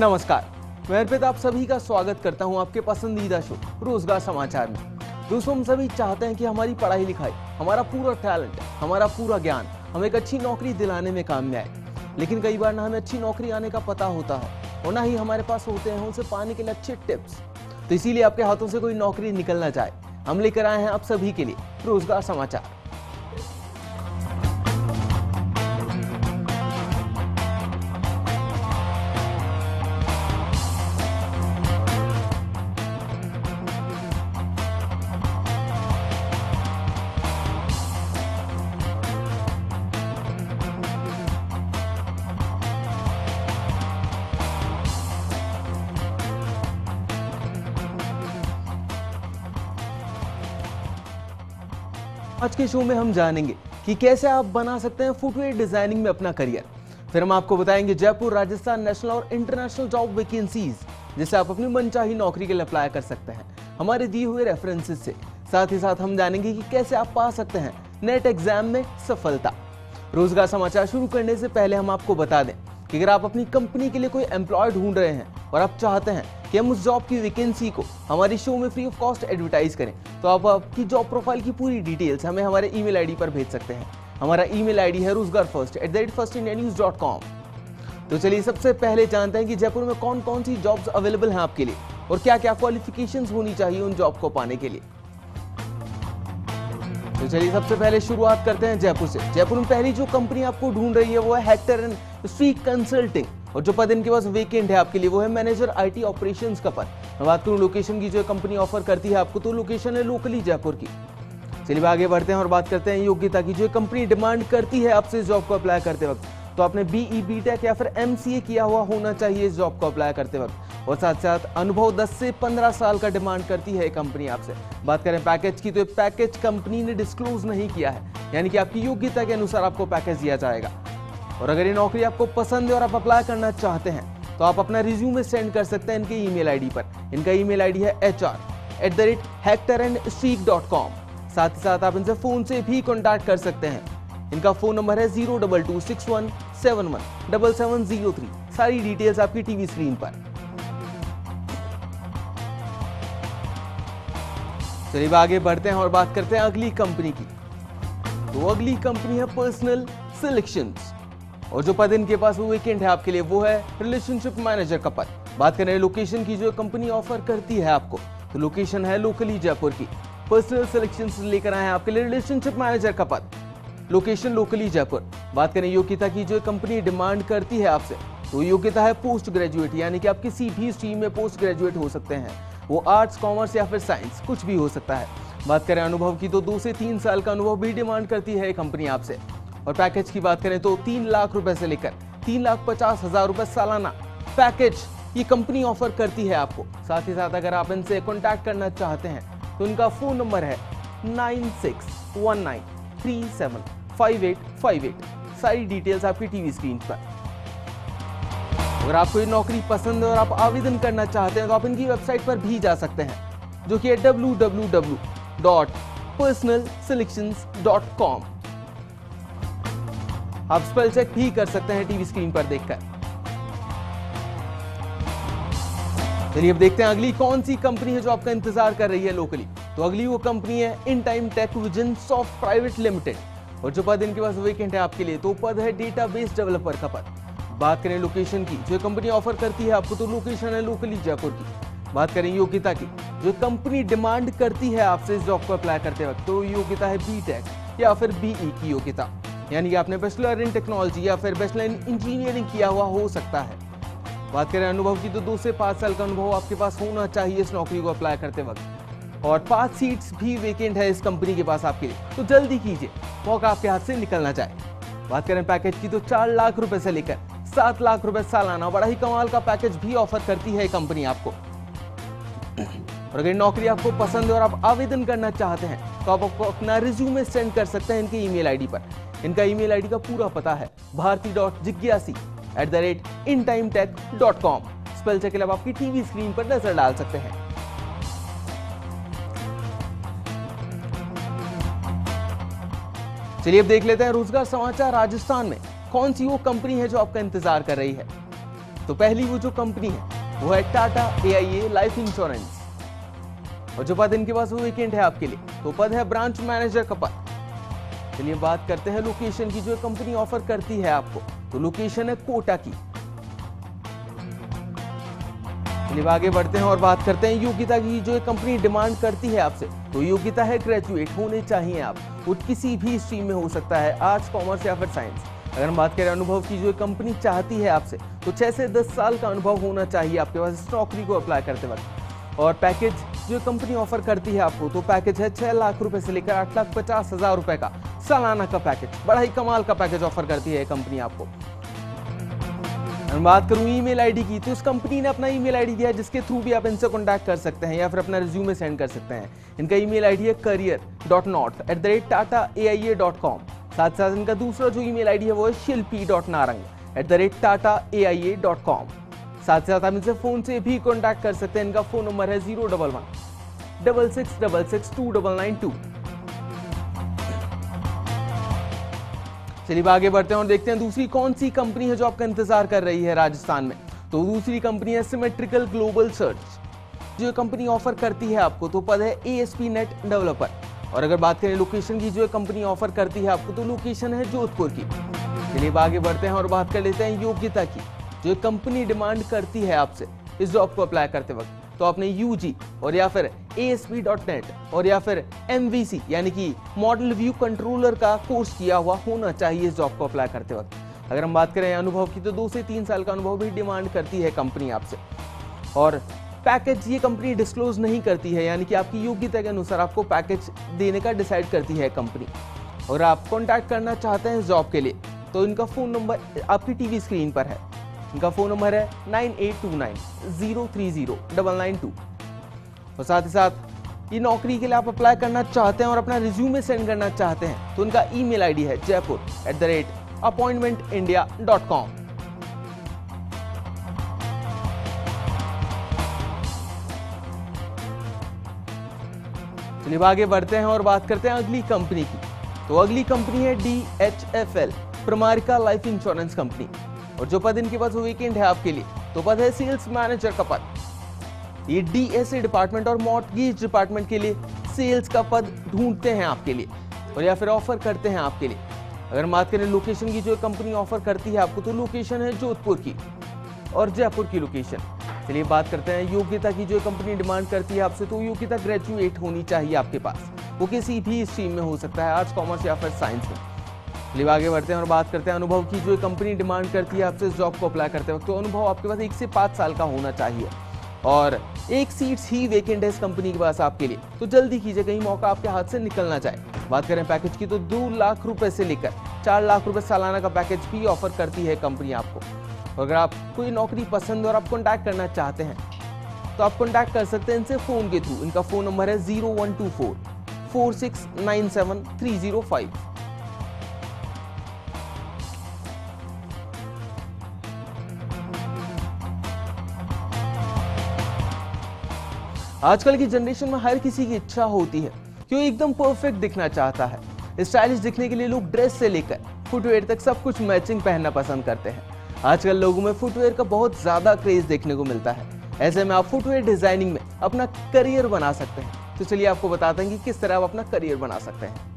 नमस्कार, मैं अर्पित आप सभी का स्वागत करता हूं आपके पसंदीदा शो रोजगार समाचार में। दोस्तों, हम सभी चाहते हैं कि हमारी पढ़ाई लिखाई, हमारा पूरा टैलेंट, हमारा पूरा ज्ञान हमें एक अच्छी नौकरी दिलाने में काम में आए। लेकिन कई बार ना हमें अच्छी नौकरी आने का पता होता है और ना ही हमारे पास होते हैं उनसे पाने के लिए अच्छे टिप्स। तो इसीलिए आपके हाथों से कोई नौकरी निकल ना जाए, हम लेकर आए हैं आप सभी के लिए रोजगार समाचार। आज के शो में हम जानेंगे कि कैसे आप बना सकते हैं फुटवेयर डिजाइनिंग में अपना करियर। फिर हम आपको बताएंगे जयपुर राजस्थान नेशनल और इंटरनेशनल जॉब वैकेंसीज, जिसे आप अपनी मनचाही नौकरी के लिए अप्लाई कर सकते हैं हमारे दिए हुए रेफरेंसेस से। साथ ही साथ हम जानेंगे कि कैसे आप पा सकते हैं नेट एग्जाम में सफलता। रोजगार समाचार शुरू करने से पहले हम आपको बता दें कि अगर आप अपनी कंपनी के लिए कोई एम्प्लॉय ढूंढ रहे हैं और आप चाहते हैं कि हम उस जॉब की वैकेंसी को हमारी शो में फ्री ऑफ कॉस्ट एडवर्टाइज करें, तो आप आपकी जॉब प्रोफाइल की पूरी डिटेल्स हमें हमारे ईमेल आईडी पर भेज सकते हैं। हमारा ईमेल आईडी है rozgarfirst@firstindianews.com। तो चलिए सबसे पहले जानते हैं कि जयपुर में कौन कौन सी जॉब्स अवेलेबल हैं आपके लिए और क्या क्या क्वालिफिकेशंस होनी चाहिए उन जॉब को पाने के लिए। तो चलिए सबसे पहले शुरुआत करते हैं जयपुर से। जयपुर में पहली जो कंपनी आपको ढूंढ रही है वो है हेक्टर एंड स्ट्रीट कंसल्टिंग, और जो पद इनके पास वेकेंट है आपके लिए वो है मैनेजर आईटी ऑपरेशंस का पद। मैं बात करूं लोकेशन की, जो कंपनी ऑफर करती है आपको, तो लोकेशन है लोकली जयपुर की। चलिए आगे बढ़ते हैं और बात करते हैं योग्यता की। जो कंपनी डिमांड करती है आपसे इस जॉब को अप्लाई करते वक्त, तो आपने बीई बीटेक या फिर एमसीए किया हुआ होना चाहिए इस जॉब को अप्लाई करते वक्त, और साथ साथ अनुभव 10 से 15 साल का डिमांड करती है कंपनी आपसे। बात करें पैकेज की, तो पैकेज कंपनी ने डिस्क्लोज नहीं किया है, यानी कि आपकी योग्यता के अनुसार आपको पैकेज दिया जाएगा। और अगर ये नौकरी आपको पसंद है और आप अप्लाई करना चाहते हैं, तो आप अपना रिज्यूमे सेंड कर सकते हैं इनके ईमेल आईडी पर। इनका ईमेल आईडी है hr@hectorandstreak.com। साथ ही साथ आप इनसे फोन से भी कॉन्टैक्ट कर सकते हैं। इनका फोन नंबर है 02261717703। सारी डिटेल्स आपकी टीवी स्क्रीन पर। चलिए आगे बढ़ते हैं और बात करते हैं अगली कंपनी की। तो अगली कंपनी है पर्सनल सिलेक्शंस, और जो पद इनके पास वो वेकेंट है आपके लिए वो है रिलेशनशिप मैनेजर का पद। बात करें लोकेशन की, जो कंपनी ऑफर करती है आपको, तो लोकेशन है लोकली जयपुर की। पर्सनल सिलेक्शंस लेकर आए हैं आपके लिए रिलेशनशिप मैनेजर का पद, लोकेशन लोकली जयपुर। बात करें योग्यता की, जो कंपनी डिमांड करती है आपसे, तो योग्यता है पोस्ट ग्रेजुएट, यानी कि आप किसी भी स्ट्रीम में पोस्ट ग्रेजुएट हो सकते हैं। वो आर्ट्स, कॉमर्स या फिर साइंस, कुछ भी हो सकता है। बात करें अनुभव की, तो 2 से 3 साल का अनुभव भी डिमांड करती है कंपनी आपसे। और पैकेज की बात करें तो 3 लाख रुपए से लेकर 3,50,000 रुपए सालाना पैकेज ये कंपनी ऑफर करती है आपको। साथ ही साथ अगर आप इनसे कांटेक्ट करना चाहते हैं, तो इनका फोन नंबर है 9619375858। सारी डिटेल्स आपकी टीवी स्क्रीन पर। अगर आपको ये नौकरी पसंद है और आप आवेदन करना चाहते हैं, तो आप इनकी वेबसाइट पर भी जा सकते हैं, जो कि है www.personalselections.com। आप स्पेल चेक भी कर सकते हैं टीवी स्क्रीन पर देखकर। चलिए अब देखते हैं अगली कौन सी कंपनी है जो आपका इंतजार कर रही है लोकली। तो अगली वो कंपनी है In Time Tech Vision Soft Private Limited, और जो पद इनके पास वेकेंट है आपके लिए, तो पद है डेटाबेस डेवलपर का पद। बात करें लोकेशन की, जो कंपनी ऑफर करती है आपको, तो लोकेशन है लोकली जयपुर की। बात करें योग्यता की, जो कंपनी डिमांड करती है आपसे इस जॉब को अप्लाई करते वक्त, तो योग्यता है बीटेक या फिर बीई की योग्यता, यानी कि आपने बैचलर इन टेक्नोलॉजी या फिर बैचलर इन इंजीनियरिंग किया हुआ हो सकता है। बात करें अनुभव की, तो 2 से 5 साल का अनुभव आपके पास होना चाहिए इस नौकरी को अप्लाई करते वक्त, और 5 सीट्स भी वेकेंट है इस कंपनी के पास आपके लिए, तो जल्दी कीजिए, मौका आपके हाथ से निकल ना जाए। बात करें पैकेज की, तो 4 लाख रुपए से लेकर 7 लाख रुपए सालाना बड़ा ही कमाल का पैकेज भी ऑफर करती है कंपनी आपको। और अगर नौकरी आपको पसंद है और आप आवेदन करना चाहते हैं, तो आप अपना रिज्यूमे सेंड कर सकते हैं इनके ईमेल आईडी पर। इनका ईमेल आईडी का पूरा पता है bharti.jigyasi@intimetech.com। स्पेल चेक के लिए आप आपकी टीवी स्क्रीन पर नजर डाल सकते हैं। चलिए अब देख लेते हैं रोजगार समाचार राजस्थान में कौन सी वो कंपनी है जो आपका इंतजार कर रही है। तो पहली वो जो कंपनी है वो है टाटा AIA लाइफ इंश्योरेंस। और जो पद इनके पास वो वेकेंट है आपके लिए, तो पद है ब्रांच मैनेजर का पद। चलिए बात करते हैं लोकेशन की जो कंपनी ऑफर करती है आपको, तो लोकेशन है कोटा की। चलिए आगे बढ़ते हैं और बात करते हैं योग्यता की जो कंपनी डिमांड करती है आपसे, तो योग्यता है ग्रेजुएट होने चाहिए आप, वो किसी भी स्ट्रीम में हो सकता है, आर्ट्स, कॉमर्स या फिर साइंस। अगर हम बात करें अनुभव की जो कंपनी चाहती है आपसे, तो 6 से 10 साल का अनुभव होना चाहिए आपके पास इस नौकरी को अप्लाई करते वक्त। और पैकेज जो कंपनी ऑफर करती है आपको, तो पैकेज है 6 लाख रुपए से लेकर 8,50,000 रुपए का सालाना का पैकेज। बड़ा ही कमाल का पैकेज ऑफर करती है कंपनी आपको। हम बात करूं ईमेल आईडी की, तो इस कंपनी ने अपना ईमेल आईडी दिया है जिसके थ्रू भी आप इनसे कांटेक्ट कर सकते हैं या फिर अपना रिज्यूमे सेंड कर सकते हैं। इनका ईमेल आईडी है career.north@tataaia.com। साथ साथ इनका दूसरा जो ईमेल आईडी है वो है shilpi.narang@tataaia.com। साथ साथ आप इनसे फोन से भी कांटेक्ट कर सकते हैं। इनका फोन नंबर है 011-6666-2992। चलिए आगे बढ़ते हैं और देखते हैं दूसरी कौन सी कंपनी है जो आपका इंतजार कर रही है राजस्थान में। तो दूसरी कंपनी है सिमेट्रिकल ग्लोबल सर्च। जो कंपनी ऑफर करती है आपको, तो पद है ASP.NET डेवलपर। और अगर बात करें लोकेशन की जो कंपनी ऑफर करती है आपको, तो लोकेशन है जोधपुर की। चलिए आगे बढ़ते हैं और बात कर लेते हैं योग्यता की जो कंपनी डिमांड करती है आपसे इस जॉब को अप्लाई करते वक्त। तो आपने UG और या फिर ASP.NET और या फिर MVC यानी कि मॉडल व्यू कंट्रोलर का कोर्स किया हुआ होना चाहिए इस जॉब को अप्लाई करते वक्त। अगर हम बात करें अनुभव की, तो 2 से 3 साल का अनुभव भी डिमांड करती है कंपनी आपसे। और पैकेज ये कंपनी डिस्क्लोज नहीं करती है, यानी कि आपकी योग्यता के अनुसार आपको पैकेज देने का डिसाइड करती है कंपनी। और आप कॉन्टैक्ट करना चाहते हैं इस जॉब के लिए, तो इनका फोन नंबर आपकी टीवी स्क्रीन पर है। इनका फोन नंबर है 9829030992। और साथ ही साथ ये नौकरी के लिए आप अप्लाई करना चाहते हैं और अपना रिज्यूमे सेंड करना चाहते हैं, तो इनका ईमेल आईडी है jaipur@appointmentindia.com। चलिए आगे बढ़ते हैं और बात करते हैं अगली कंपनी की। तो अगली कंपनी है DHFL प्रमारिका लाइफ इंश्योरेंस कंपनी। और जो पद इनके पास वेकेंट है आपके लिए, तो पद है सेल्स मैनेजर का पद। ये DSA डिपार्टमेंट और मॉर्टगेज डिपार्टमेंट के लिए सेल्स का पद ढूंढते हैं आपके लिए और या फिर ऑफर करते हैं आपके लिए। अगर बात करें लोकेशन की जो कंपनी ऑफर करती है आपको, तो लोकेशन है जोधपुर की और जयपुर की लोकेशन। चलिए बात करते हैं योग्यता की जो कंपनी डिमांड करती है आपसे, तो योग्यता ग्रेजुएट होनी चाहिए आपके पास, वो किसी भी स्ट्रीम में हो सकता है, आर्ट्स, कॉमर्स या फिर साइंस में। चलिए आगे बढ़ते हैं और बात करते हैं अनुभव की जो कंपनी डिमांड करती है आपसे इस जॉब को अप्लाई करते वक्त। तो अनुभव आपके पास 1 से 5 साल का होना चाहिए और 1 सीट्स ही वेकेंट है इस कंपनी के पास आपके लिए, तो जल्दी कीजिए, कहीं मौका आपके हाथ से निकल ना जाए। बात करें पैकेज की, तो 2 लाख रुपए से लेकर 4 लाख रुपए सालाना का पैकेज भी ऑफर करती है कंपनी आपको। और अगर आप कोई नौकरी पसंद और आप कॉन्टैक्ट करना चाहते हैं, तो आप कॉन्टैक्ट कर सकते हैं इनसे फोन के थ्रू। इनका फोन नंबर है 01244697 आजकल की जनरेशन में हर किसी की इच्छा होती है कि वो एकदम परफेक्ट दिखना चाहता है। स्टाइलिश दिखने के लिए लोग ड्रेस से लेकर फुटवेयर तक सब कुछ मैचिंग पहनना पसंद करते हैं। आजकल लोगों में फुटवेयर का बहुत ज्यादा क्रेज देखने को मिलता है। ऐसे में आप फुटवेयर डिजाइनिंग में अपना करियर बना सकते हैं। तो चलिए आपको बताते हैं कि किस तरह आप अपना करियर बना सकते हैं।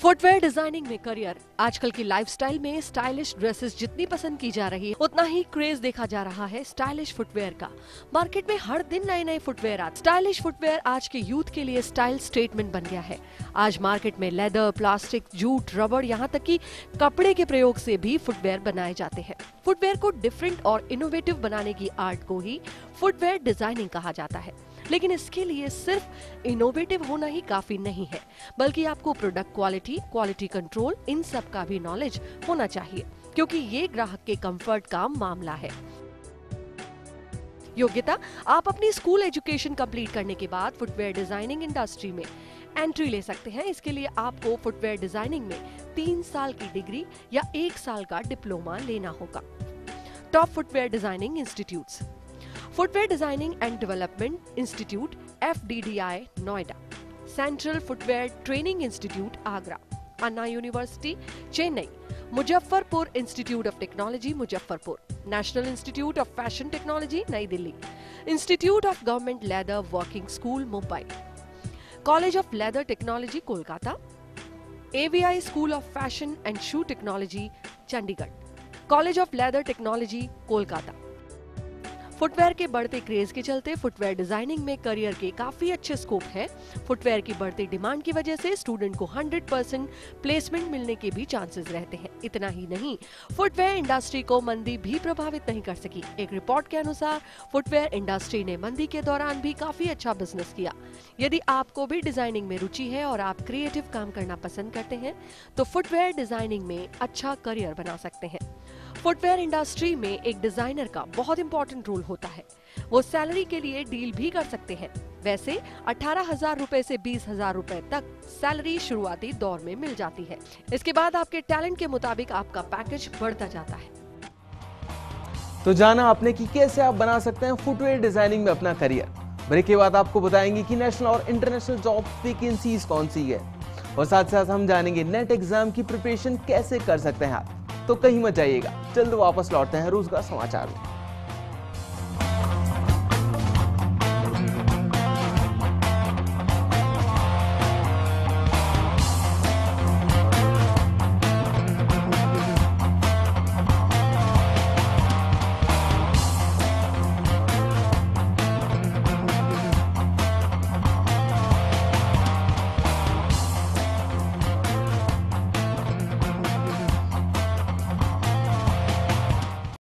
फुटवेयर डिजाइनिंग में करियर। आजकल की लाइफस्टाइल में स्टाइलिश ड्रेसेस जितनी पसंद की जा रही है, उतना ही क्रेज देखा जा रहा है स्टाइलिश फुटवेयर का। मार्केट में हर दिन नए नए फुटवेयर आते। स्टाइलिश फुटवेयर आज के यूथ के लिए स्टाइल स्टेटमेंट बन गया है। आज मार्केट में लेदर, प्लास्टिक, जूट, रबड़, यहाँ तक कि कपड़े के प्रयोग से भी फुटवेयर बनाए जाते हैं। फुटवेयर को डिफरेंट और इनोवेटिव बनाने की आर्ट को ही फुटवेयर डिजाइनिंग कहा जाता है। लेकिन इसके लिए सिर्फ इनोवेटिव होना ही काफी नहीं है, बल्कि आपको प्रोडक्ट क्वालिटी, क्वालिटी कंट्रोल, इन सब का भी नॉलेज होना चाहिए, क्योंकि ये ग्राहक के कंफर्ट का मामला है। योग्यता: आप अपनी स्कूल एजुकेशन कंप्लीट करने के बाद फुटवेयर डिजाइनिंग इंडस्ट्री में एंट्री ले सकते हैं। इसके लिए आपको फुटवेयर डिजाइनिंग में 3 साल की डिग्री या 1 साल का डिप्लोमा लेना होगा। Top footwear designing institutes: footwear designing and development institute FDDI Noida, central footwear training institute Agra, Anna university Chennai, Muzaffarpur institute of technology Muzaffarpur, national institute of fashion technology New Delhi, institute of government leather working school Mumbai, college of leather technology Kolkata, AVI school of fashion and shoe technology Chandigarh, college of leather technology Kolkata. Footwear के बढ़ते craze के चलते footwear designing में career के काफी अच्छे scope है। Footwear की बढ़ती डिमांड की वजह से स्टूडेंट को 100% प्लेसमेंट मिलने के भी चांसेस रहते हैं। इतना ही नहीं, फुटवेयर इंडस्ट्री को मंदी भी प्रभावित नहीं कर सकी। एक रिपोर्ट के अनुसार फुटवेयर इंडस्ट्री ने मंदी के दौरान भी काफी अच्छा बिजनेस किया। यदि आपको भी डिजाइनिंग में रुचि है और आप क्रिएटिव काम करना पसंद करते हैं तो फुटवेयर डिजाइनिंग में अच्छा करियर बना सकते हैं। फुटवेयर इंडस्ट्री में एक डिजाइनर का बहुत इंपॉर्टेंट रोल होता है। वो सैलरी के लिए डील भी कर सकते हैं। वैसे 18,000 रुपए से 20,000 रुपए तक सैलरी शुरुआती दौर में मिल जाती है। इसके बाद आपके टैलेंट के मुताबिक आपका पैकेज बढ़ता जाता है। तो जाना आपने कि कैसे आप बना सकते हैं फुटवेयर डिजाइनिंग में अपना करियर। ब्रेक के बाद आपको बताएंगे कि नेशनल और इंटरनेशनल जॉब वैकेंसीज कौन सी है, और साथ साथ हम जानेंगे नेट एग्जाम की प्रिपरेशन कैसे कर सकते हैं आप। तो कहीं मत जाइएगा, जल्द वापस लौटते हैं रोजगार समाचार में।